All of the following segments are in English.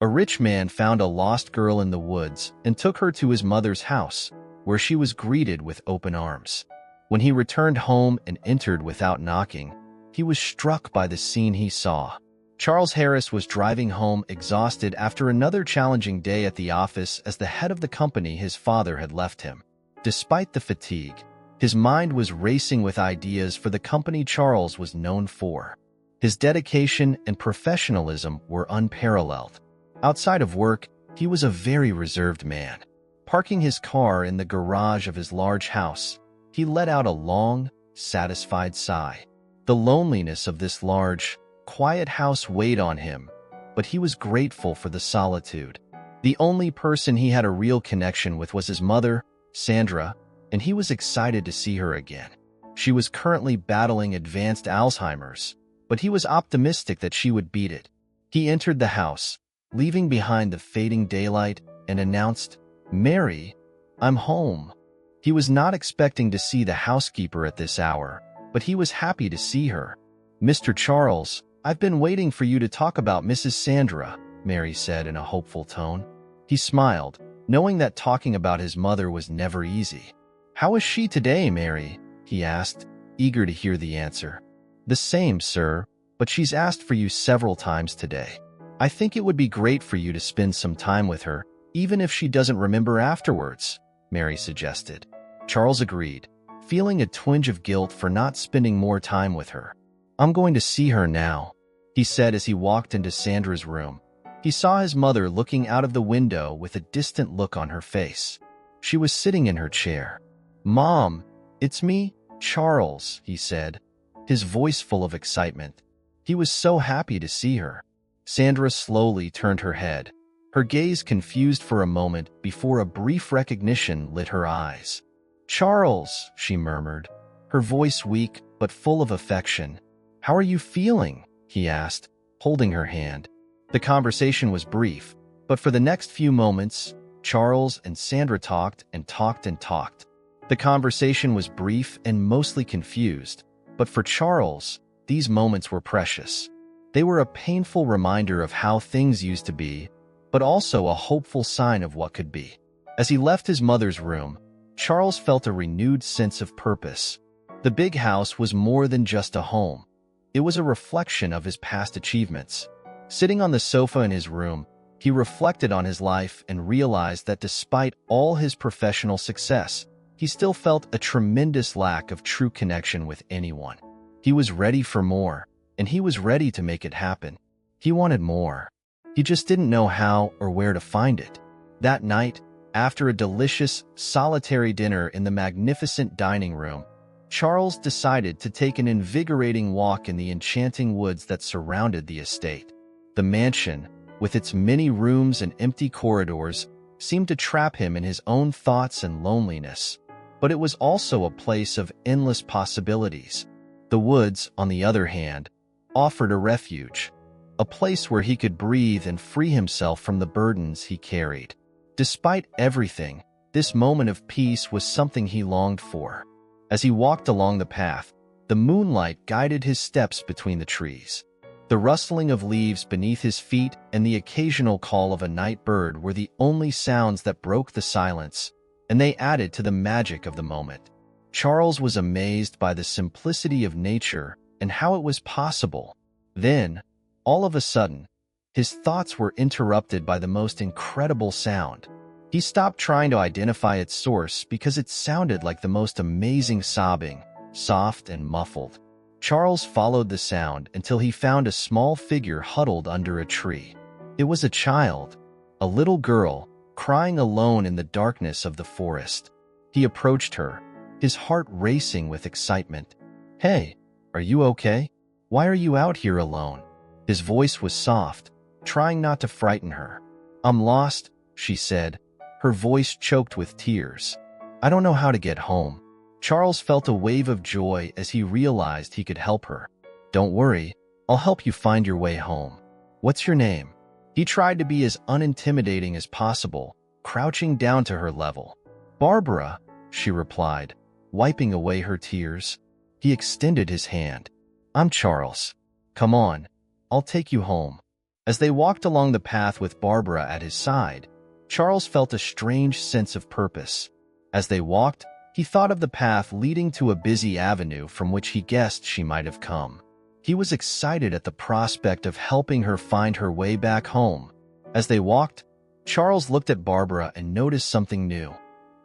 A rich man found a lost girl in the woods and took her to his mother's house, where she was greeted with open arms. When he returned home and entered without knocking, he was struck by the scene he saw. Charles Harris was driving home exhausted after another challenging day at the office as the head of the company his father had left him. Despite the fatigue, his mind was racing with ideas for the company Charles was known for. His dedication and professionalism were unparalleled. Outside of work, he was a very reserved man. Parking his car in the garage of his large house, he let out a long, satisfied sigh. The loneliness of this large, quiet house weighed on him, but he was grateful for the solitude. The only person he had a real connection with was his mother, Sandra, and he was excited to see her again. She was currently battling advanced Alzheimer's, but he was optimistic that she would beat it. He entered the house, leaving behind the fading daylight, and announced, "Mary, I'm home." He was not expecting to see the housekeeper at this hour, but he was happy to see her. "Mr. Charles, I've been waiting for you to talk about Mrs. Sandra," Mary said in a hopeful tone. He smiled, knowing that talking about his mother was never easy. "How is she today, Mary?" he asked, eager to hear the answer. "The same, sir, but she's asked for you several times today. I think it would be great for you to spend some time with her, even if she doesn't remember afterwards," Mary suggested. Charles agreed, feeling a twinge of guilt for not spending more time with her. "I'm going to see her now," he said as he walked into Sandra's room. He saw his mother looking out of the window with a distant look on her face. She was sitting in her chair. "Mom, it's me, Charles," he said, his voice full of excitement. He was so happy to see her. Sandra slowly turned her head, her gaze confused for a moment before a brief recognition lit her eyes. "Charles," she murmured, her voice weak but full of affection. "How are you feeling?" he asked, holding her hand. The conversation was brief, but for the next few moments, Charles and Sandra talked and talked and talked. The conversation was brief and mostly confused, but for Charles, these moments were precious. They were a painful reminder of how things used to be, but also a hopeful sign of what could be. As he left his mother's room, Charles felt a renewed sense of purpose. The big house was more than just a home. It was a reflection of his past achievements. Sitting on the sofa in his room, he reflected on his life and realized that despite all his professional success, he still felt a tremendous lack of true connection with anyone. He was ready for more, and he was ready to make it happen. He wanted more. He just didn't know how or where to find it. That night, after a delicious, solitary dinner in the magnificent dining room, Charles decided to take an invigorating walk in the enchanting woods that surrounded the estate. The mansion, with its many rooms and empty corridors, seemed to trap him in his own thoughts and loneliness. But it was also a place of endless possibilities. The woods, on the other hand, offered a refuge, a place where he could breathe and free himself from the burdens he carried. Despite everything, this moment of peace was something he longed for. As he walked along the path, the moonlight guided his steps between the trees. The rustling of leaves beneath his feet and the occasional call of a night bird were the only sounds that broke the silence, and they added to the magic of the moment. Charles was amazed by the simplicity of nature and how it was possible. Then, all of a sudden, his thoughts were interrupted by the most incredible sound. He stopped trying to identify its source because it sounded like the most amazing sobbing, soft and muffled. Charles followed the sound until he found a small figure huddled under a tree. It was a child, a little girl, crying alone in the darkness of the forest. He approached her, his heart racing with excitement. "Hey, are you okay? Why are you out here alone?" His voice was soft, trying not to frighten her. "I'm lost," she said, her voice choked with tears. "I don't know how to get home." Charles felt a wave of joy as he realized he could help her. "Don't worry, I'll help you find your way home. What's your name?" He tried to be as unintimidating as possible, crouching down to her level. "Barbara," she replied, wiping away her tears. He extended his hand. "I'm Charles. Come on, I'll take you home." As they walked along the path with Barbara at his side, Charles felt a strange sense of purpose. As they walked, he thought of the path leading to a busy avenue from which he guessed she might have come. He was excited at the prospect of helping her find her way back home. As they walked, Charles looked at Barbara and noticed something new: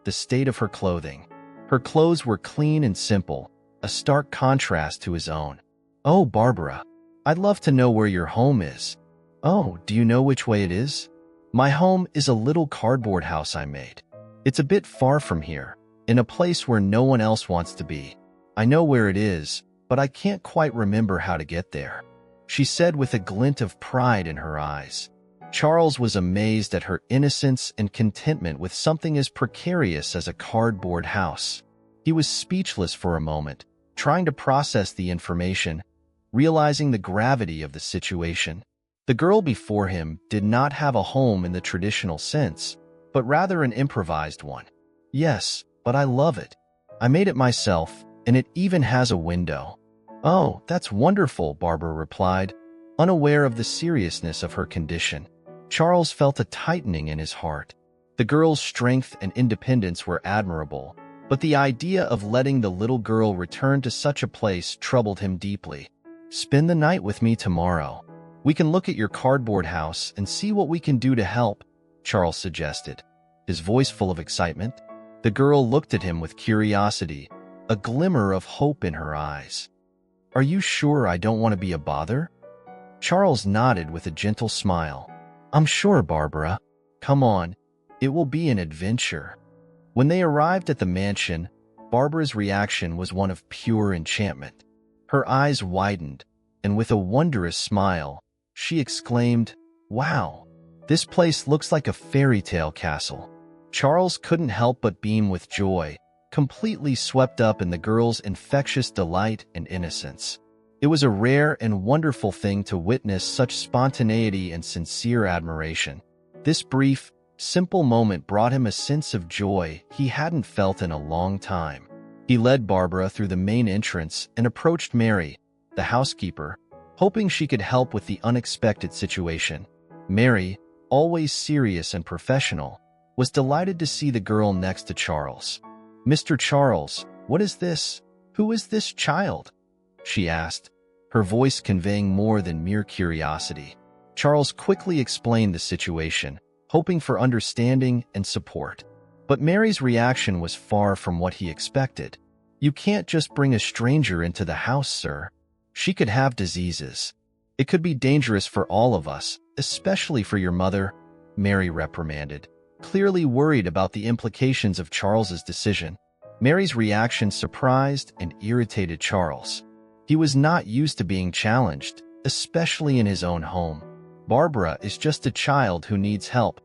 the state of her clothing. Her clothes were clean and simple, a stark contrast to his own. "Oh, Barbara, I'd love to know where your home is." "Oh, do you know which way it is?" "My home is a little cardboard house I made. It's a bit far from here, in a place where no one else wants to be. I know where it is, but I can't quite remember how to get there," she said with a glint of pride in her eyes. Charles was amazed at her innocence and contentment with something as precarious as a cardboard house. He was speechless for a moment, trying to process the information, realizing the gravity of the situation. The girl before him did not have a home in the traditional sense, but rather an improvised one. "Yes, but I love it. I made it myself, and it even has a window." "Oh, that's wonderful," Barbara replied, unaware of the seriousness of her condition. Charles felt a tightening in his heart. The girl's strength and independence were admirable, but the idea of letting the little girl return to such a place troubled him deeply. "Spend the night with me tomorrow. We can look at your cardboard house and see what we can do to help," Charles suggested, his voice full of excitement. The girl looked at him with curiosity, a glimmer of hope in her eyes. "Are you sure I don't want to be a bother?" Charles nodded with a gentle smile. "I'm sure, Barbara. Come on, it will be an adventure." When they arrived at the mansion, Barbara's reaction was one of pure enchantment. Her eyes widened, and with a wondrous smile, she exclaimed, "Wow, this place looks like a fairy tale castle." Charles couldn't help but beam with joy, completely swept up in the girl's infectious delight and innocence. It was a rare and wonderful thing to witness such spontaneity and sincere admiration. This brief, simple moment brought him a sense of joy he hadn't felt in a long time. He led Barbara through the main entrance and approached Mary, the housekeeper, hoping she could help with the unexpected situation. Mary, always serious and professional, was delighted to see the girl next to Charles. "Mr. Charles, what is this? Who is this child?" she asked, her voice conveying more than mere curiosity. Charles quickly explained the situation, hoping for understanding and support. But Mary's reaction was far from what he expected. "You can't just bring a stranger into the house, sir. She could have diseases. It could be dangerous for all of us, especially for your mother," Mary reprimanded, clearly worried about the implications of Charles's decision. Mary's reaction surprised and irritated Charles. He was not used to being challenged, especially in his own home. "Barbara is just a child who needs help.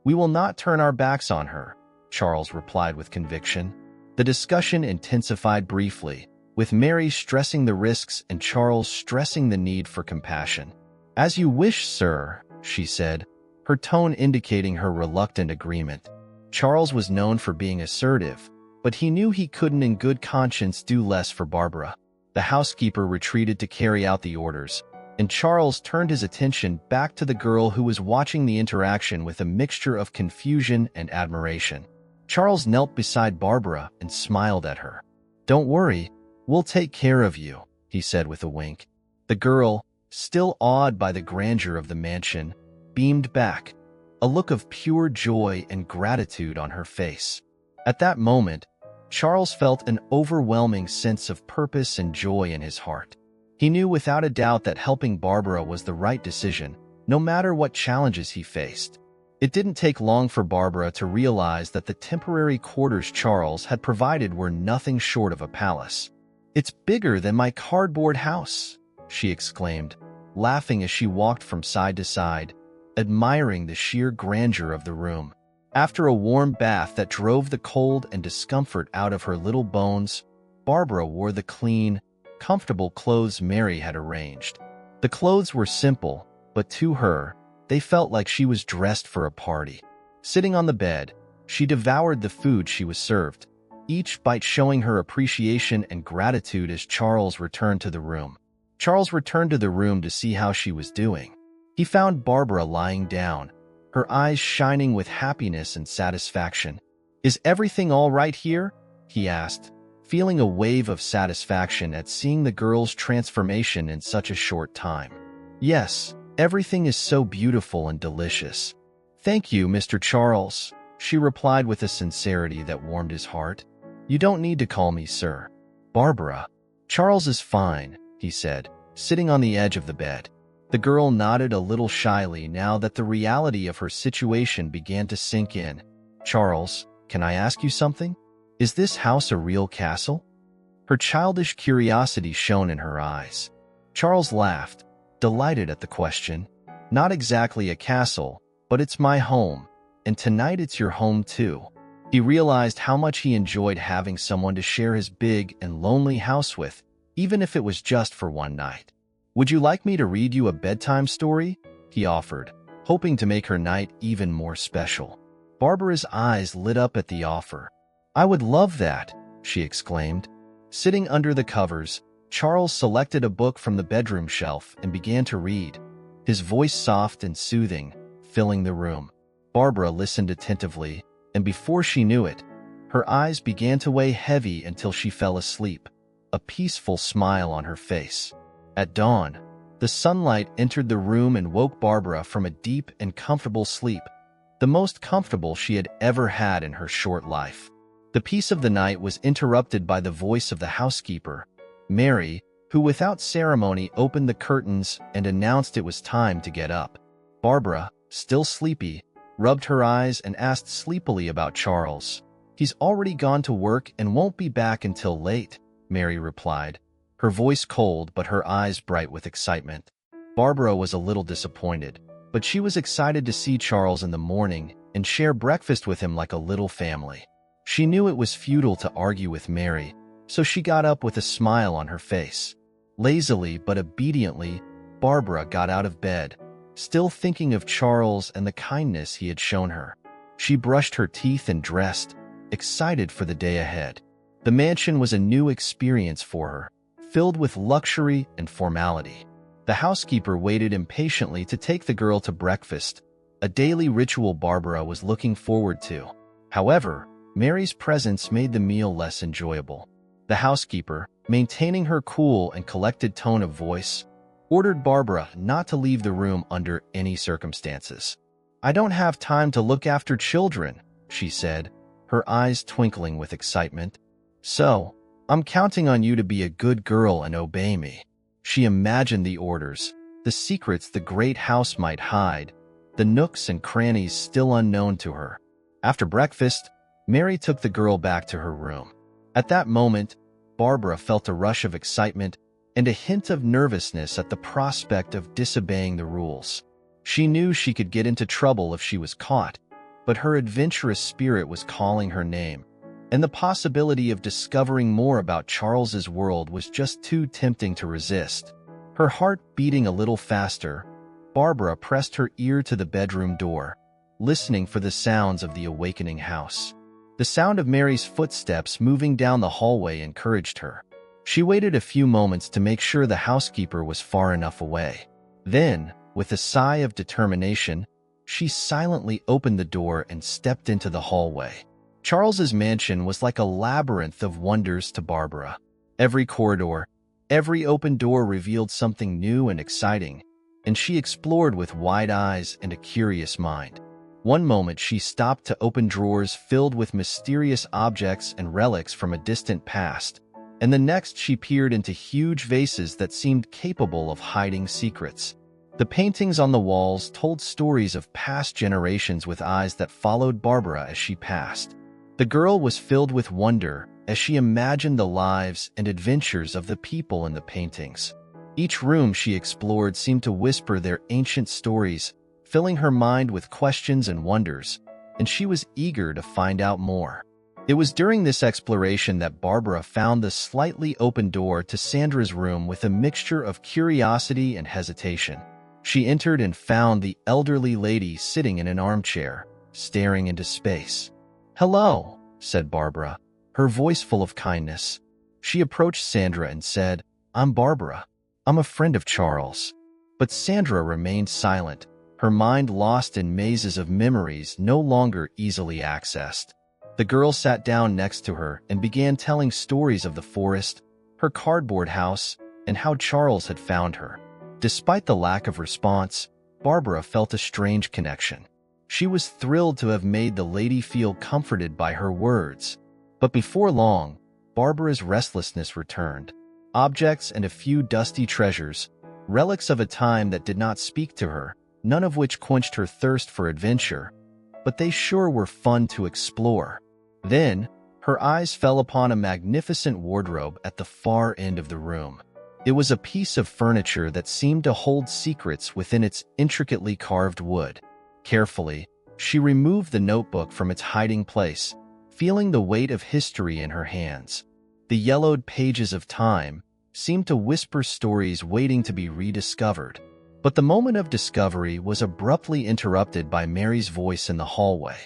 We will not turn our backs on her," Charles replied with conviction. The discussion intensified briefly, with Mary stressing the risks and Charles stressing the need for compassion. "As you wish, sir," she said, her tone indicating her reluctant agreement. Charles was known for being assertive, but he knew he couldn't in good conscience do less for Barbara. The housekeeper retreated to carry out the orders, and Charles turned his attention back to the girl who was watching the interaction with a mixture of confusion and admiration. Charles knelt beside Barbara and smiled at her. "Don't worry, we'll take care of you," he said with a wink. The girl, still awed by the grandeur of the mansion, beamed back, a look of pure joy and gratitude on her face. At that moment, Charles felt an overwhelming sense of purpose and joy in his heart. He knew without a doubt that helping Barbara was the right decision, no matter what challenges he faced. It didn't take long for Barbara to realize that the temporary quarters Charles had provided were nothing short of a palace. "It's bigger than my cardboard house," she exclaimed, laughing as she walked from side to side, admiring the sheer grandeur of the room. After a warm bath that drove the cold and discomfort out of her little bones, Barbara wore the clean, comfortable clothes Mary had arranged. The clothes were simple, but to her, they felt like she was dressed for a party. Sitting on the bed, she devoured the food she was served, each bite showing her appreciation and gratitude as Charles returned to the room. Charles returned to the room to see how she was doing. He found Barbara lying down, her eyes shining with happiness and satisfaction. "Is everything all right here?" he asked, feeling a wave of satisfaction at seeing the girl's transformation in such a short time. "Yes, everything is so beautiful and delicious. Thank you, Mr. Charles," she replied with a sincerity that warmed his heart. "You don't need to call me sir. Barbara." "Charles is fine," he said, sitting on the edge of the bed. The girl nodded a little shyly now that the reality of her situation began to sink in. "Charles, can I ask you something? Is this house a real castle?" Her childish curiosity shone in her eyes. Charles laughed, delighted at the question. "Not exactly a castle, but it's my home, and tonight it's your home too." He realized how much he enjoyed having someone to share his big and lonely house with, even if it was just for one night. "Would you like me to read you a bedtime story?" he offered, hoping to make her night even more special. Barbara's eyes lit up at the offer. "I would love that," she exclaimed. Sitting under the covers, Charles selected a book from the bedroom shelf and began to read, his voice soft and soothing, filling the room. Barbara listened attentively, and before she knew it, her eyes began to weigh heavy until she fell asleep, a peaceful smile on her face. At dawn, the sunlight entered the room and woke Barbara from a deep and comfortable sleep, the most comfortable she had ever had in her short life. The peace of the night was interrupted by the voice of the housekeeper, Mary, who without ceremony opened the curtains and announced it was time to get up. Barbara, still sleepy, rubbed her eyes and asked sleepily about Charles. "He's already gone to work and won't be back until late," Mary replied, her voice cold but her eyes bright with excitement. Barbara was a little disappointed, but she was excited to see Charles in the morning and share breakfast with him like a little family. She knew it was futile to argue with Mary, so she got up with a smile on her face. Lazily but obediently, Barbara got out of bed, still thinking of Charles and the kindness he had shown her. She brushed her teeth and dressed, excited for the day ahead. The mansion was a new experience for her, filled with luxury and formality. The housekeeper waited impatiently to take the girl to breakfast, a daily ritual Barbara was looking forward to. However, Mary's presence made the meal less enjoyable. The housekeeper, maintaining her cool and collected tone of voice, ordered Barbara not to leave the room under any circumstances. "I don't have time to look after children," she said, her eyes twinkling with excitement. "So, I'm counting on you to be a good girl and obey me." She imagined the orders, the secrets the great house might hide, the nooks and crannies still unknown to her. After breakfast, Mary took the girl back to her room. At that moment, Barbara felt a rush of excitement and a hint of nervousness at the prospect of disobeying the rules. She knew she could get into trouble if she was caught, but her adventurous spirit was calling her name, and the possibility of discovering more about Charles's world was just too tempting to resist. Her heart beating a little faster, Barbara pressed her ear to the bedroom door, listening for the sounds of the awakening house. The sound of Mary's footsteps moving down the hallway encouraged her. She waited a few moments to make sure the housekeeper was far enough away. Then, with a sigh of determination, she silently opened the door and stepped into the hallway. Charles's mansion was like a labyrinth of wonders to Barbara. Every corridor, every open door revealed something new and exciting, and she explored with wide eyes and a curious mind. One moment she stopped to open drawers filled with mysterious objects and relics from a distant past, and the next she peered into huge vases that seemed capable of hiding secrets. The paintings on the walls told stories of past generations with eyes that followed Barbara as she passed. The girl was filled with wonder as she imagined the lives and adventures of the people in the paintings. Each room she explored seemed to whisper their ancient stories, filling her mind with questions and wonders, and she was eager to find out more. It was during this exploration that Barbara found the slightly open door to Sandra's room with a mixture of curiosity and hesitation. She entered and found the elderly lady sitting in an armchair, staring into space. "Hello," said Barbara, her voice full of kindness. She approached Sandra and said, "I'm Barbara. I'm a friend of Charles." But Sandra remained silent, her mind lost in mazes of memories no longer easily accessed. The girl sat down next to her and began telling stories of the forest, her cardboard house, and how Charles had found her. Despite the lack of response, Barbara felt a strange connection. She was thrilled to have made the lady feel comforted by her words. But before long, Barbara's restlessness returned. Objects and a few dusty treasures, relics of a time that did not speak to her, none of which quenched her thirst for adventure, but they sure were fun to explore. Then, her eyes fell upon a magnificent wardrobe at the far end of the room. It was a piece of furniture that seemed to hold secrets within its intricately carved wood. Carefully, she removed the notebook from its hiding place, feeling the weight of history in her hands. The yellowed pages of time seemed to whisper stories waiting to be rediscovered. But the moment of discovery was abruptly interrupted by Mary's voice in the hallway.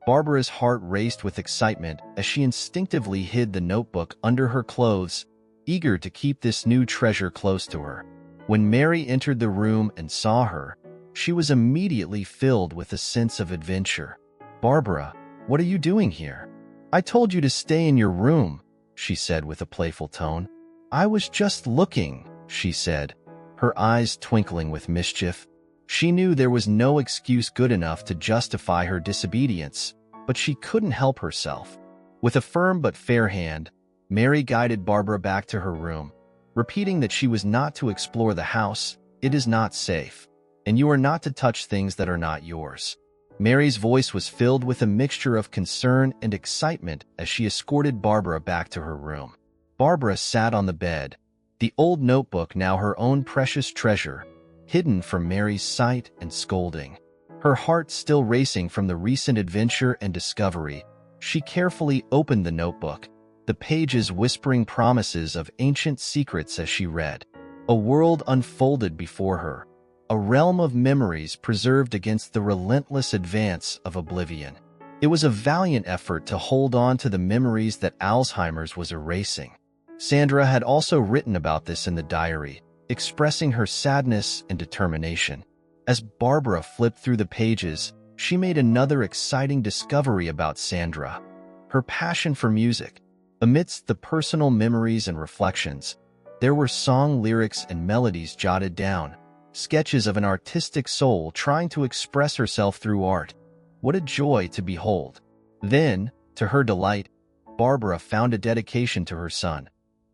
Barbara's heart raced with excitement as she instinctively hid the notebook under her clothes, eager to keep this new treasure close to her. When Mary entered the room and saw her, she was immediately filled with a sense of adventure. "Barbara, what are you doing here?" "I told you to stay in your room," she said with a playful tone. "I was just looking," she said, her eyes twinkling with mischief. She knew there was no excuse good enough to justify her disobedience, but she couldn't help herself. With a firm but fair hand, Mary guided Barbara back to her room, repeating that she was not to explore the house, it is not safe, and you are not to touch things that are not yours. Mary's voice was filled with a mixture of concern and excitement as she escorted Barbara back to her room. Barbara sat on the bed, the old notebook now her own precious treasure, hidden from Mary's sight and scolding. Her heart still racing from the recent adventure and discovery, she carefully opened the notebook, the pages whispering promises of ancient secrets as she read. A world unfolded before her, a realm of memories preserved against the relentless advance of oblivion. It was a valiant effort to hold on to the memories that Alzheimer's was erasing. Sandra had also written about this in the diary, expressing her sadness and determination. As Barbara flipped through the pages, she made another exciting discovery about Sandra: her passion for music. Amidst the personal memories and reflections, there were song lyrics and melodies jotted down, sketches of an artistic soul trying to express herself through art. What a joy to behold! Then, to her delight, Barbara found a dedication to her son,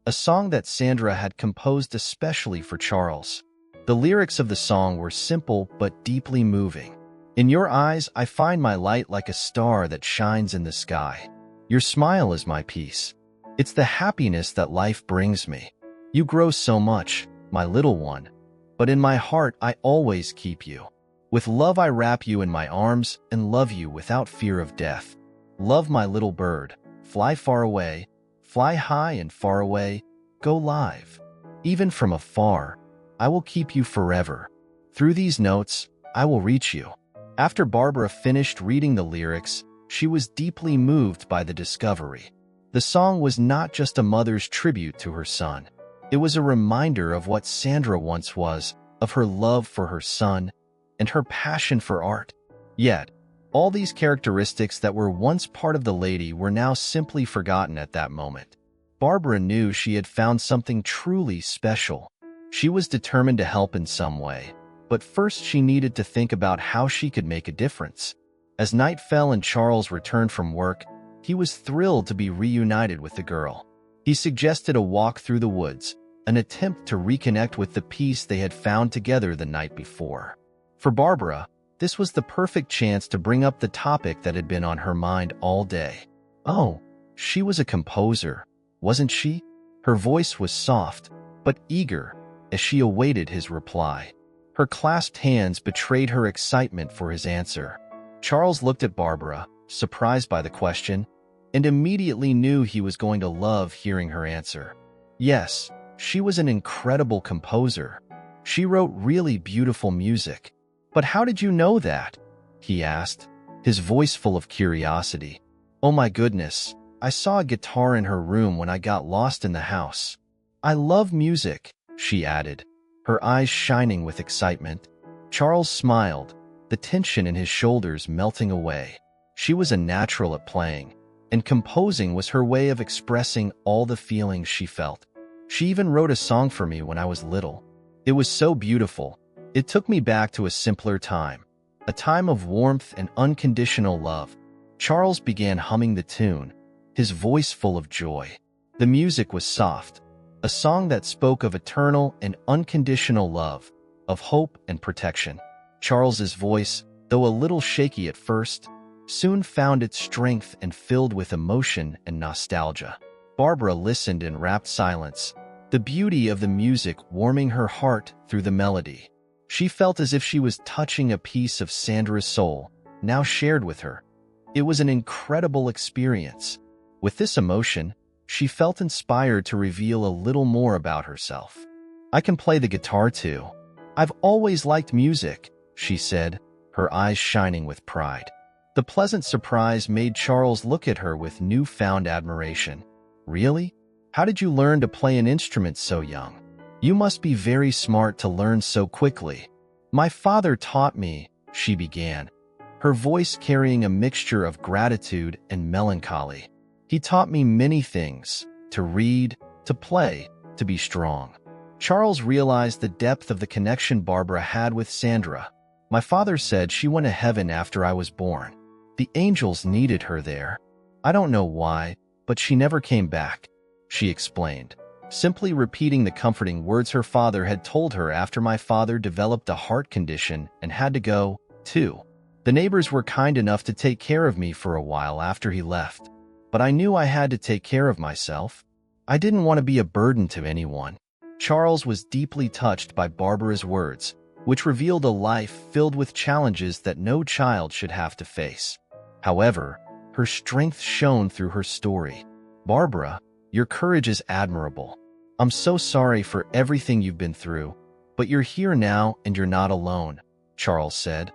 a song that Sandra had composed especially for Charles. The lyrics of the song were simple but deeply moving. "In your eyes I find my light like a star that shines in the sky. Your smile is my peace. It's the happiness that life brings me. You grow so much, my little one, but in my heart I always keep you. With love I wrap you in my arms and love you without fear of death. Love my little bird, fly far away, fly high and far away, go live. Even from afar, I will keep you forever. Through these notes, I will reach you." After Barbara finished reading the lyrics, she was deeply moved by the discovery. The song was not just a mother's tribute to her son. It was a reminder of what Sandra once was, of her love for her son, and her passion for art. Yet, all these characteristics that were once part of the lady were now simply forgotten at that moment. Barbara knew she had found something truly special. She was determined to help in some way, but first she needed to think about how she could make a difference. As night fell and Charles returned from work, he was thrilled to be reunited with the girl. He suggested a walk through the woods, an attempt to reconnect with the peace they had found together the night before. For Barbara, this was the perfect chance to bring up the topic that had been on her mind all day. Oh, she was a composer, wasn't she? Her voice was soft, but eager, as she awaited his reply. Her clasped hands betrayed her excitement for his answer. Charles looked at Barbara, surprised by the question, and immediately knew he was going to love hearing her answer. Yes, she was an incredible composer. She wrote really beautiful music. "But how did you know that?" he asked, his voice full of curiosity. "Oh my goodness, I saw a guitar in her room when I got lost in the house. I love music," she added, her eyes shining with excitement. Charles smiled, the tension in his shoulders melting away. She was a natural at playing, and composing was her way of expressing all the feelings she felt. She even wrote a song for me when I was little. It was so beautiful. It took me back to a simpler time, a time of warmth and unconditional love. Charles began humming the tune, his voice full of joy. The music was soft, a song that spoke of eternal and unconditional love, of hope and protection. Charles's voice, though a little shaky at first, soon found its strength and filled with emotion and nostalgia. Barbara listened in rapt silence, the beauty of the music warming her heart through the melody. She felt as if she was touching a piece of Sandra's soul, now shared with her. It was an incredible experience. With this emotion, she felt inspired to reveal a little more about herself. "I can play the guitar too. I've always liked music," she said, her eyes shining with pride. The pleasant surprise made Charles look at her with newfound admiration. "Really? How did you learn to play an instrument so young? You must be very smart to learn so quickly." "My father taught me," she began, her voice carrying a mixture of gratitude and melancholy. "He taught me many things, to read, to play, to be strong." Charles realized the depth of the connection Barbara had with Sandra. "My father said she went to heaven after I was born. The angels needed her there. I don't know why, but she never came back," she explained, simply repeating the comforting words her father had told her after my father developed a heart condition and had to go, too. "The neighbors were kind enough to take care of me for a while after he left, but I knew I had to take care of myself. I didn't want to be a burden to anyone." Charles was deeply touched by Barbara's words, which revealed a life filled with challenges that no child should have to face. However, her strength shone through her story. "Barbara, your courage is admirable. I'm so sorry for everything you've been through, but you're here now and you're not alone," Charles said,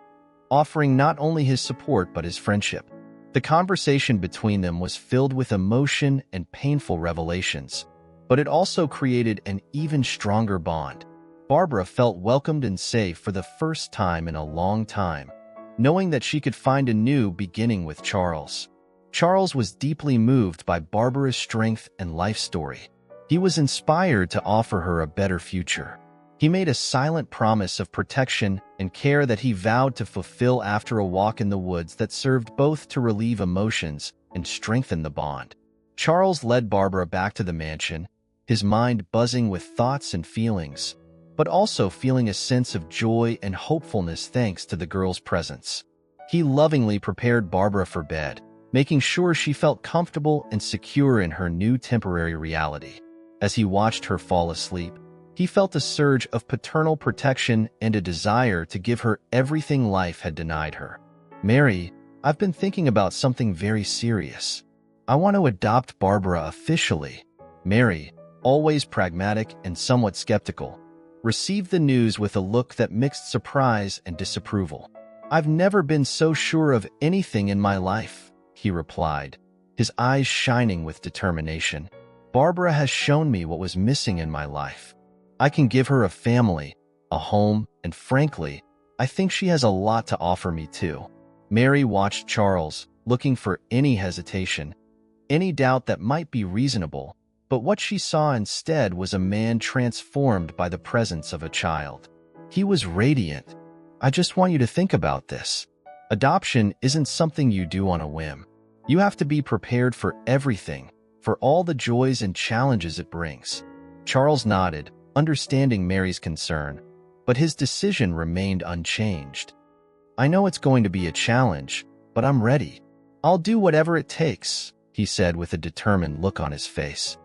offering not only his support but his friendship. The conversation between them was filled with emotion and painful revelations, but it also created an even stronger bond. Barbara felt welcomed and safe for the first time in a long time, knowing that she could find a new beginning with Charles. Charles was deeply moved by Barbara's strength and life story. He was inspired to offer her a better future. He made a silent promise of protection and care that he vowed to fulfill after a walk in the woods that served both to relieve emotions and strengthen the bond. Charles led Barbara back to the mansion, his mind buzzing with thoughts and feelings, but also feeling a sense of joy and hopefulness thanks to the girl's presence. He lovingly prepared Barbara for bed, making sure she felt comfortable and secure in her new temporary reality. As he watched her fall asleep, he felt a surge of paternal protection and a desire to give her everything life had denied her. "Mary, I've been thinking about something very serious. I want to adopt Barbara officially." Mary, always pragmatic and somewhat skeptical, received the news with a look that mixed surprise and disapproval. "I've never been so sure of anything in my life," he replied, his eyes shining with determination. "Barbara has shown me what was missing in my life. I can give her a family, a home, and frankly, I think she has a lot to offer me too." Mary watched Charles, looking for any hesitation, any doubt that might be reasonable, but what she saw instead was a man transformed by the presence of a child. He was radiant. "I just want you to think about this. Adoption isn't something you do on a whim. You have to be prepared for everything, for all the joys and challenges it brings." Charles nodded, understanding Mary's concern, but his decision remained unchanged. "I know it's going to be a challenge, but I'm ready. I'll do whatever it takes," he said with a determined look on his face.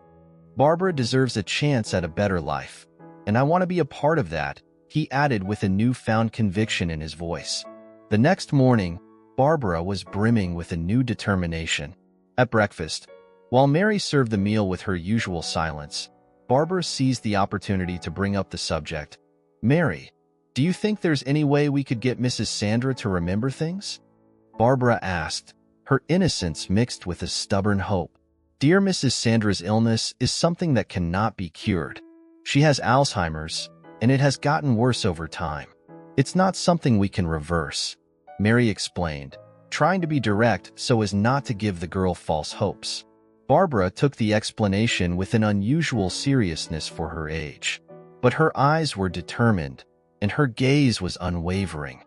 "Barbara deserves a chance at a better life, and I want to be a part of that," he added with a newfound conviction in his voice. The next morning, Barbara was brimming with a new determination. At breakfast, while Mary served the meal with her usual silence, Barbara seized the opportunity to bring up the subject. "Mary, do you think there's any way we could get Mrs. Sandra to remember things?" Barbara asked, her innocence mixed with a stubborn hope. "Dear Mrs. Sandra's illness is something that cannot be cured. She has Alzheimer's, and it has gotten worse over time. It's not something we can reverse, Mary explained, trying to be direct so as not to give the girl false hopes. Barbara took the explanation with an unusual seriousness for her age, but her eyes were determined, and her gaze was unwavering.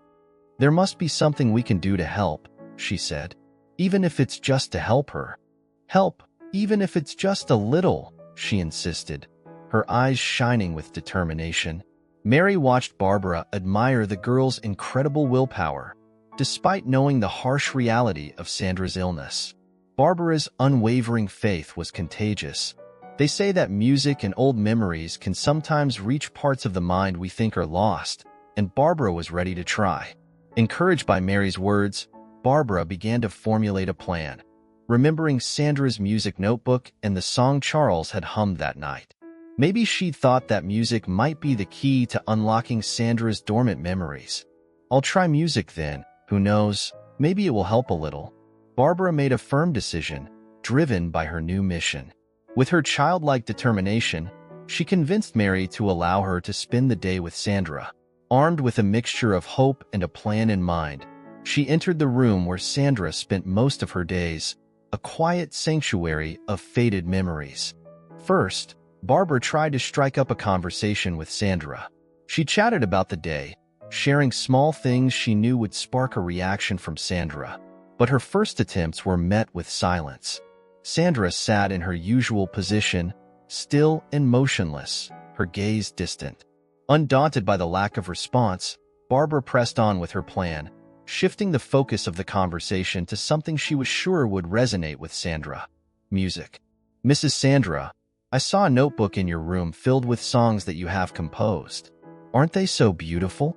"There must be something we can do to help," she said, "even if it's just to help her." "Help, even if it's just a little," she insisted, her eyes shining with determination. Mary watched Barbara admire the girl's incredible willpower, despite knowing the harsh reality of Sandra's illness. Barbara's unwavering faith was contagious. They say that music and old memories can sometimes reach parts of the mind we think are lost, and Barbara was ready to try. Encouraged by Mary's words, Barbara began to formulate a plan, remembering Sandra's music notebook and the song Charles had hummed that night. Maybe she thought that music might be the key to unlocking Sandra's dormant memories. "I'll try music then, who knows, maybe it will help a little." Barbara made a firm decision, driven by her new mission. With her childlike determination, she convinced Mary to allow her to spend the day with Sandra. Armed with a mixture of hope and a plan in mind, she entered the room where Sandra spent most of her days, a quiet sanctuary of faded memories. First, Barbara tried to strike up a conversation with Sandra. She chatted about the day, sharing small things she knew would spark a reaction from Sandra. But her first attempts were met with silence. Sandra sat in her usual position, still and motionless, her gaze distant. Undaunted by the lack of response, Barbara pressed on with her plan, shifting the focus of the conversation to something she was sure would resonate with Sandra: music. "Mrs. Sandra, I saw a notebook in your room filled with songs that you have composed. Aren't they so beautiful?"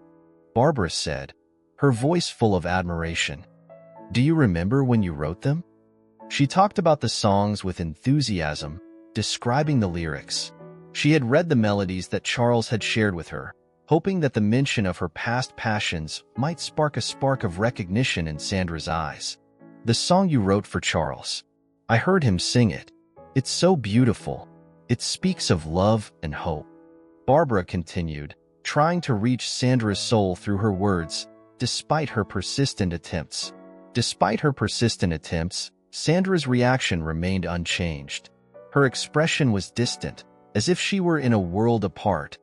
Barbara said, her voice full of admiration. "Do you remember when you wrote them?" She talked about the songs with enthusiasm, describing the lyrics. She had read the melodies that Charles had shared with her, hoping that the mention of her past passions might spark a spark of recognition in Sandra's eyes. "The song you wrote for Charles. I heard him sing it. It's so beautiful. It speaks of love and hope." Barbara continued, trying to reach Sandra's soul through her words, despite her persistent attempts. Sandra's reaction remained unchanged. Her expression was distant, as if she were in a world apart,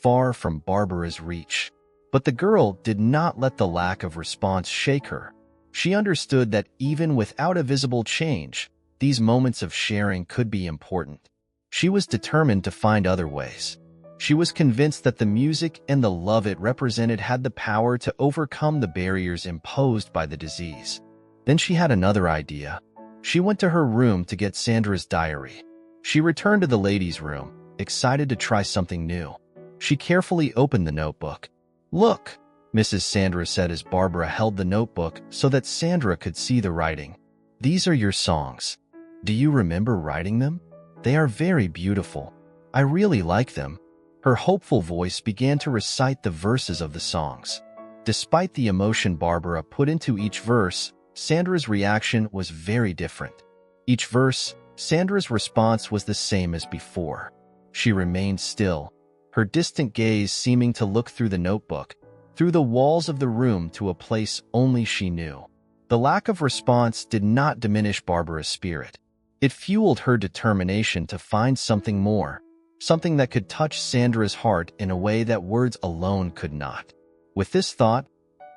far from Barbara's reach. But the girl did not let the lack of response shake her. She understood that even without a visible change, these moments of sharing could be important. She was determined to find other ways. She was convinced that the music and the love it represented had the power to overcome the barriers imposed by the disease. Then she had another idea. She went to her room to get Sandra's diary. She returned to the ladies' room, excited to try something new. She carefully opened the notebook. "Look," Mrs. Sandra said as Barbara held the notebook so that Sandra could see the writing. "These are your songs. Do you remember writing them? They are very beautiful. I really like them." Her hopeful voice began to recite the verses of the songs. Despite the emotion Barbara put into each verse, Sandra's reaction was very different. Each verse, Sandra's response was the same as before. She remained still, her distant gaze seeming to look through the notebook, through the walls of the room to a place only she knew. The lack of response did not diminish Barbara's spirit. It fueled her determination to find something more, something that could touch Sandra's heart in a way that words alone could not. With this thought,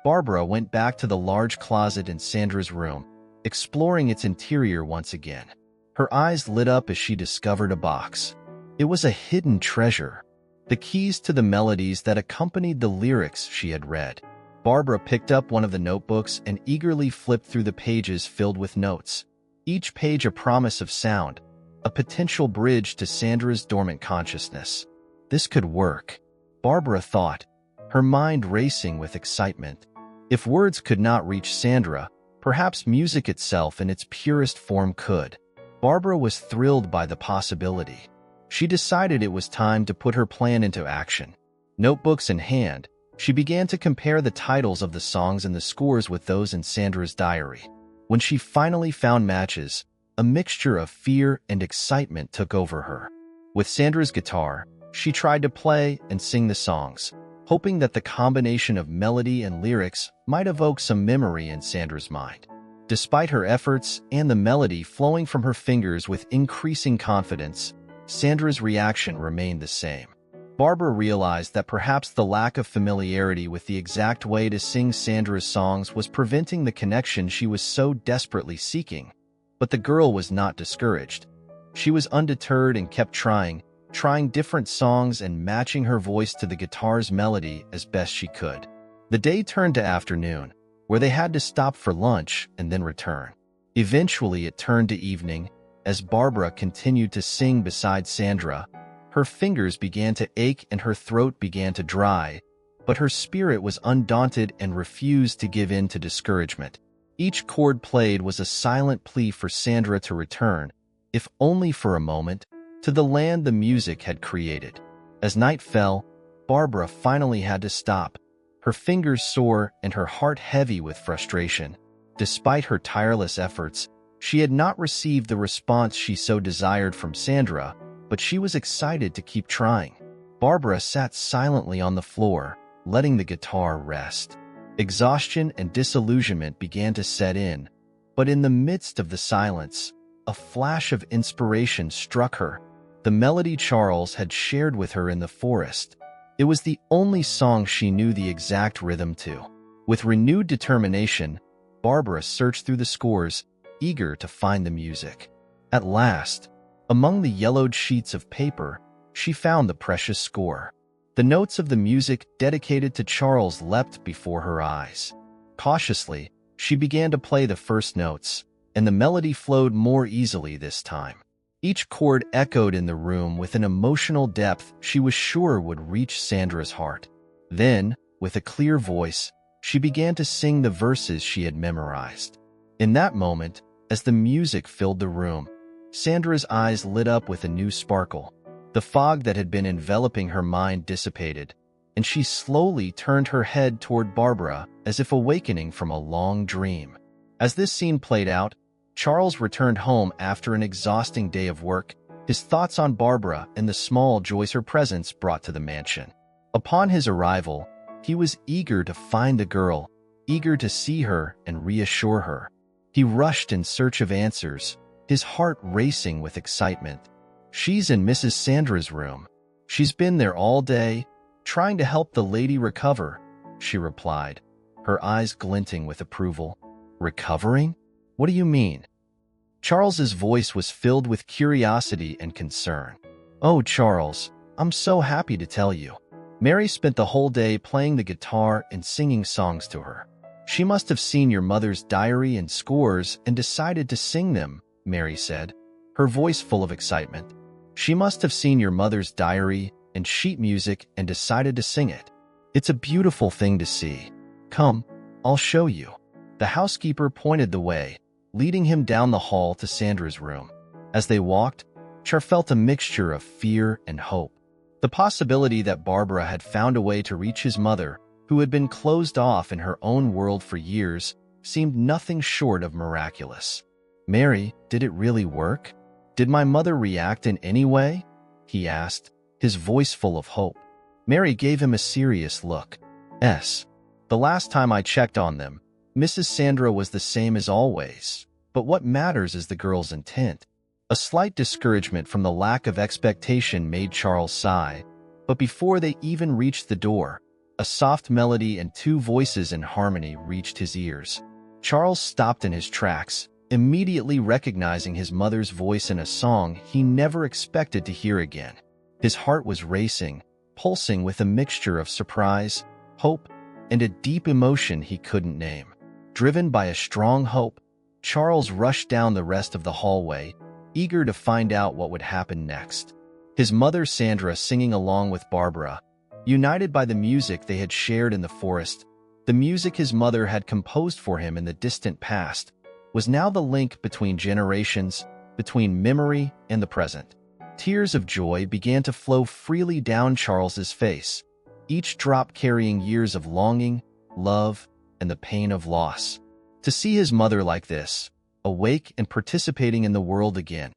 Barbara went back to the large closet in Sandra's room, exploring its interior once again. Her eyes lit up as she discovered a box. It was a hidden treasure, the keys to the melodies that accompanied the lyrics she had read. Barbara picked up one of the notebooks and eagerly flipped through the pages filled with notes, each page a promise of sound, a potential bridge to Sandra's dormant consciousness. This could work, Barbara thought, her mind racing with excitement. If words could not reach Sandra, perhaps music itself in its purest form could. Barbara was thrilled by the possibility. She decided it was time to put her plan into action. Notebooks in hand, she began to compare the titles of the songs and the scores with those in Sandra's diary. When she finally found matches, a mixture of fear and excitement took over her. With Sandra's guitar, She tried to play and sing the songs, hoping that the combination of melody and lyrics might evoke some memory in Sandra's mind. Despite her efforts and the melody flowing from her fingers with increasing confidence, Sandra's reaction remained the same. Barbara realized that perhaps the lack of familiarity with the exact way to sing Sandra's songs was preventing the connection she was so desperately seeking. But the girl was not discouraged. She was undeterred and kept trying different songs and matching her voice to the guitar's melody as best she could. The day turned to afternoon, where they had to stop for lunch and then return. Eventually, it turned to evening. As Barbara continued to sing beside Sandra, her fingers began to ache and her throat began to dry, but her spirit was undaunted and refused to give in to discouragement. Each chord played was a silent plea for Sandra to return, if only for a moment, to the land the music had created. As night fell, Barbara finally had to stop, her fingers sore and her heart heavy with frustration. Despite her tireless efforts, she had not received the response she so desired from Sandra, but she was excited to keep trying. Barbara sat silently on the floor, letting the guitar rest. Exhaustion and disillusionment began to set in, but in the midst of the silence, a flash of inspiration struck her. The melody Charles had shared with her in the forest. It was the only song she knew the exact rhythm to. With renewed determination, Barbara searched through the scores, eager to find the music. At last, among the yellowed sheets of paper, she found the precious score. The notes of the music dedicated to Charles leapt before her eyes. Cautiously, she began to play the first notes, and the melody flowed more easily this time. Each chord echoed in the room with an emotional depth she was sure would reach Sandra's heart. Then, with a clear voice, she began to sing the verses she had memorized. In that moment, as the music filled the room, Sandra's eyes lit up with a new sparkle. The fog that had been enveloping her mind dissipated, and she slowly turned her head toward Barbara as if awakening from a long dream. As this scene played out, Charles returned home after an exhausting day of work, his thoughts on Barbara and the small joys her presence brought to the mansion. Upon his arrival, he was eager to find the girl, eager to see her and reassure her. He rushed in search of answers, his heart racing with excitement. "She's in Mrs. Sandra's room. She's been there all day, trying to help the lady recover," she replied, her eyes glinting with approval. "Recovering? What do you mean?" Charles's voice was filled with curiosity and concern. "Oh, Charles, I'm so happy to tell you. Mary spent the whole day playing the guitar and singing songs to her. She must have seen your mother's diary and scores and decided to sing them," Mary said, her voice full of excitement. "She must have seen your mother's diary and sheet music and decided to sing it. It's a beautiful thing to see. Come, I'll show you." The housekeeper pointed the way, leading him down the hall to Sandra's room. As they walked, Char felt a mixture of fear and hope. The possibility that Barbara had found a way to reach his mother, who had been closed off in her own world for years, seemed nothing short of miraculous. "Mary, did it really work? Did my mother react in any way?" he asked, his voice full of hope. Mary gave him a serious look. "Yes. The last time I checked on them, Mrs. Sandra was the same as always, but what matters is the girl's intent." A slight discouragement from the lack of expectation made Charles sigh, but before they even reached the door, a soft melody and two voices in harmony reached his ears. Charles stopped in his tracks, immediately recognizing his mother's voice in a song he never expected to hear again. His heart was racing, pulsing with a mixture of surprise, hope, and a deep emotion he couldn't name. Driven by a strong hope, Charles rushed down the rest of the hallway, eager to find out what would happen next. His mother Sandra singing along with Barbara, united by the music they had shared in the forest, the music his mother had composed for him in the distant past, was now the link between generations, between memory and the present. Tears of joy began to flow freely down Charles's face, each drop carrying years of longing, love, and the pain of loss. To see his mother like this, awake and participating in the world again,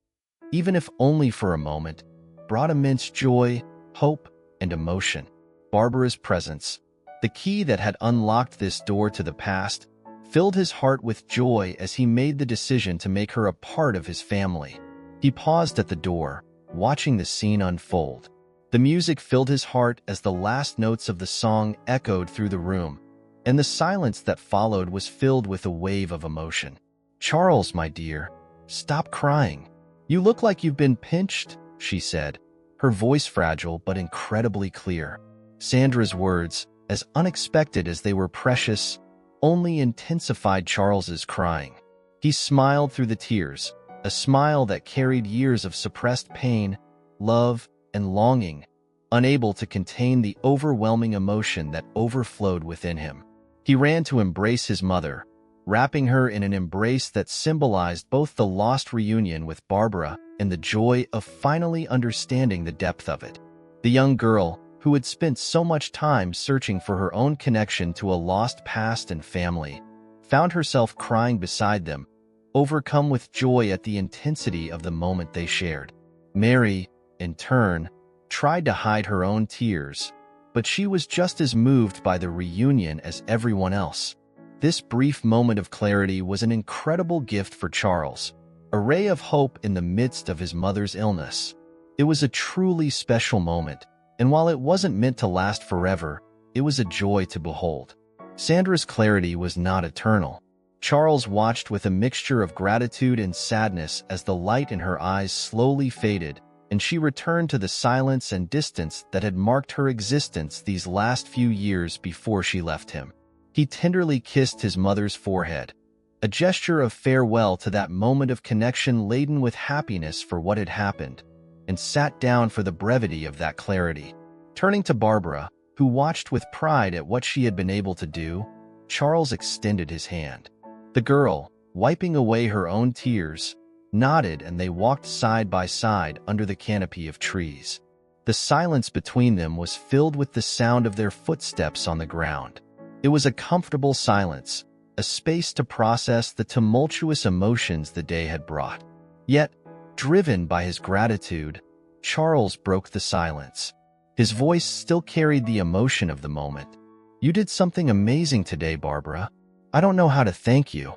even if only for a moment, brought immense joy, hope, and emotion. Barbara's presence, the key that had unlocked this door to the past, filled his heart with joy as he made the decision to make her a part of his family. He paused at the door, watching the scene unfold. The music filled his heart as the last notes of the song echoed through the room, and the silence that followed was filled with a wave of emotion. "Charles, my dear, stop crying. You look like you've been pinched," she said, her voice fragile but incredibly clear. Sandra's words, as unexpected as they were precious, only intensified Charles's crying. He smiled through the tears, a smile that carried years of suppressed pain, love, and longing, unable to contain the overwhelming emotion that overflowed within him. He ran to embrace his mother, wrapping her in an embrace that symbolized both the lost reunion with Barbara and the joy of finally understanding the depth of it. The young girl, who had spent so much time searching for her own connection to a lost past and family, found herself crying beside them, overcome with joy at the intensity of the moment they shared. Mary, in turn, tried to hide her own tears, but she was just as moved by the reunion as everyone else. This brief moment of clarity was an incredible gift for Charles, a ray of hope in the midst of his mother's illness. It was a truly special moment, and while it wasn't meant to last forever, it was a joy to behold. Sandra's clarity was not eternal. Charles watched with a mixture of gratitude and sadness as the light in her eyes slowly faded, and she returned to the silence and distance that had marked her existence these last few years before she left him. He tenderly kissed his mother's forehead, a gesture of farewell to that moment of connection laden with happiness for what had happened, and sat down for the brevity of that clarity. Turning to Barbara, who watched with pride at what she had been able to do, Charles extended his hand. The girl, wiping away her own tears, nodded, and they walked side by side under the canopy of trees. The silence between them was filled with the sound of their footsteps on the ground. It was a comfortable silence, a space to process the tumultuous emotions the day had brought. Yet, driven by his gratitude, Charles broke the silence. His voice still carried the emotion of the moment. "You did something amazing today, Barbara. I don't know how to thank you.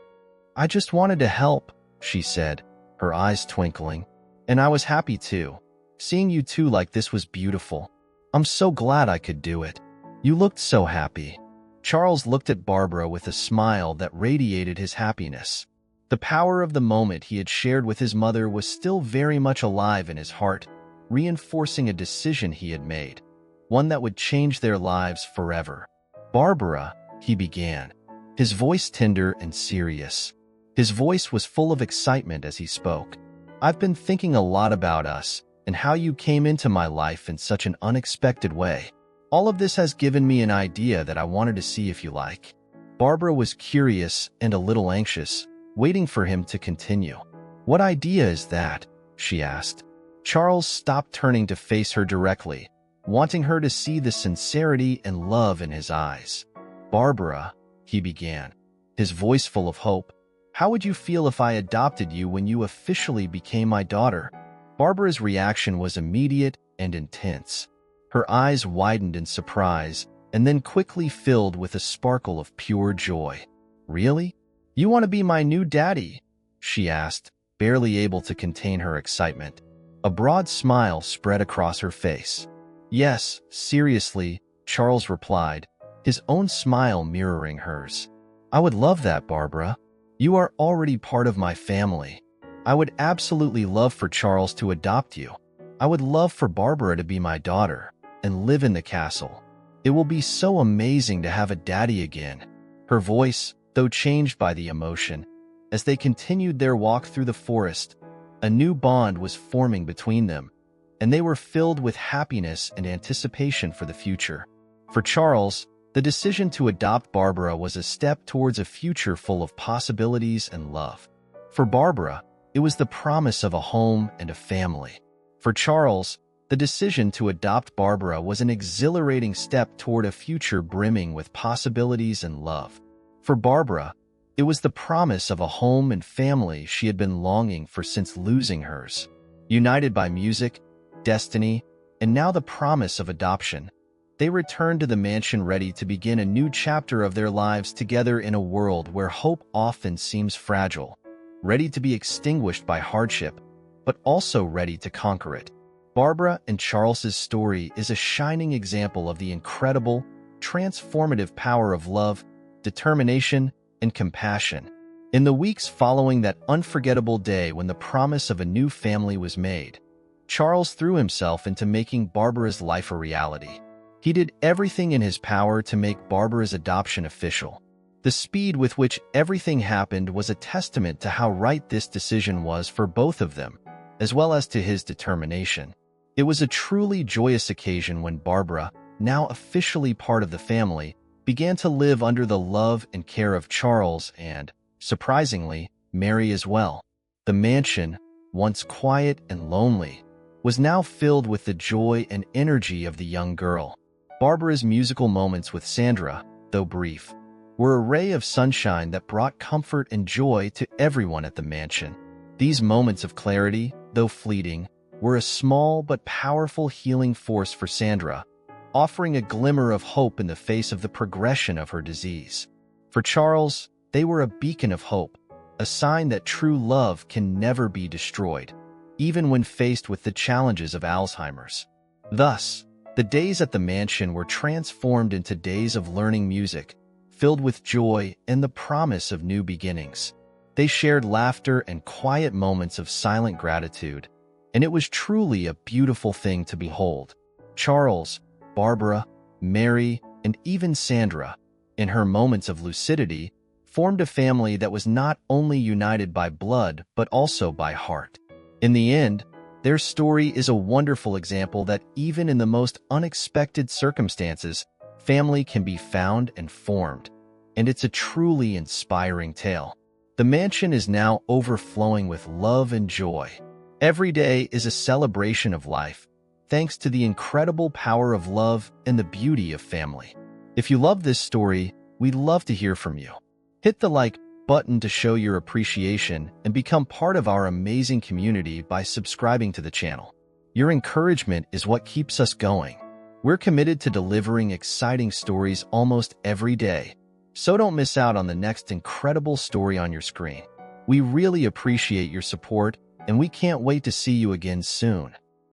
I just wanted to help," she said, her eyes twinkling. "And I was happy too. Seeing you two like this was beautiful. I'm so glad I could do it. You looked so happy." Charles looked at Barbara with a smile that radiated his happiness. The power of the moment he had shared with his mother was still very much alive in his heart, reinforcing a decision he had made, one that would change their lives forever. "Barbara," he began, his voice tender and serious. His voice was full of excitement as he spoke. "I've been thinking a lot about us and how you came into my life in such an unexpected way. All of this has given me an idea that I wanted to see if you like." Barbara was curious and a little anxious, waiting for him to continue. "What idea is that?" she asked. Charles stopped, turning to face her directly, wanting her to see the sincerity and love in his eyes. "Barbara," he began, his voice full of hope, "how would you feel if I adopted you when you officially became my daughter?" Barbara's reaction was immediate and intense. Her eyes widened in surprise and then quickly filled with a sparkle of pure joy. "Really? You want to be my new daddy?" she asked, barely able to contain her excitement. A broad smile spread across her face. "Yes, seriously," Charles replied, his own smile mirroring hers. "I would love that, Barbara. You are already part of my family. I would absolutely love for Charles to adopt you. I would love for Barbara to be my daughter and live in the castle. It will be so amazing to have a daddy again." Her voice, though changed by the emotion, as they continued their walk through the forest, a new bond was forming between them, and they were filled with happiness and anticipation for the future. For Charles, the decision to adopt Barbara was a step towards a future full of possibilities and love. For Barbara, it was the promise of a home and a family. For Charles, the decision to adopt Barbara was an exhilarating step toward a future brimming with possibilities and love. For Barbara, it was the promise of a home and family she had been longing for since losing hers. United by music, destiny, and now the promise of adoption. They returned to the mansion ready to begin a new chapter of their lives together in a world where hope often seems fragile, ready to be extinguished by hardship, but also ready to conquer it. Barbara and Charles's story is a shining example of the incredible, transformative power of love, determination, and compassion. In the weeks following that unforgettable day when the promise of a new family was made, Charles threw himself into making Barbara's life a reality. He did everything in his power to make Barbara's adoption official. The speed with which everything happened was a testament to how right this decision was for both of them, as well as to his determination. It was a truly joyous occasion when Barbara, now officially part of the family, began to live under the love and care of Charles and, surprisingly, Mary as well. The mansion, once quiet and lonely, was now filled with the joy and energy of the young girl. Barbara's musical moments with Sandra, though brief, were a ray of sunshine that brought comfort and joy to everyone at the mansion. These moments of clarity, though fleeting, were a small but powerful healing force for Sandra, offering a glimmer of hope in the face of the progression of her disease. For Charles, they were a beacon of hope, a sign that true love can never be destroyed, even when faced with the challenges of Alzheimer's. Thus, the days at the mansion were transformed into days of learning music, filled with joy and the promise of new beginnings. They shared laughter and quiet moments of silent gratitude, and it was truly a beautiful thing to behold. Charles, Barbara, Mary, and even Sandra, in her moments of lucidity, formed a family that was not only united by blood but also by heart. In the end, their story is a wonderful example that even in the most unexpected circumstances, family can be found and formed, and it's a truly inspiring tale. The mansion is now overflowing with love and joy. Every day is a celebration of life, thanks to the incredible power of love and the beauty of family. If you love this story, we'd love to hear from you. Hit the like button to show your appreciation and become part of our amazing community by subscribing to the channel. Your encouragement is what keeps us going. We're committed to delivering exciting stories almost every day, so don't miss out on the next incredible story on your screen. We really appreciate your support, and we can't wait to see you again soon.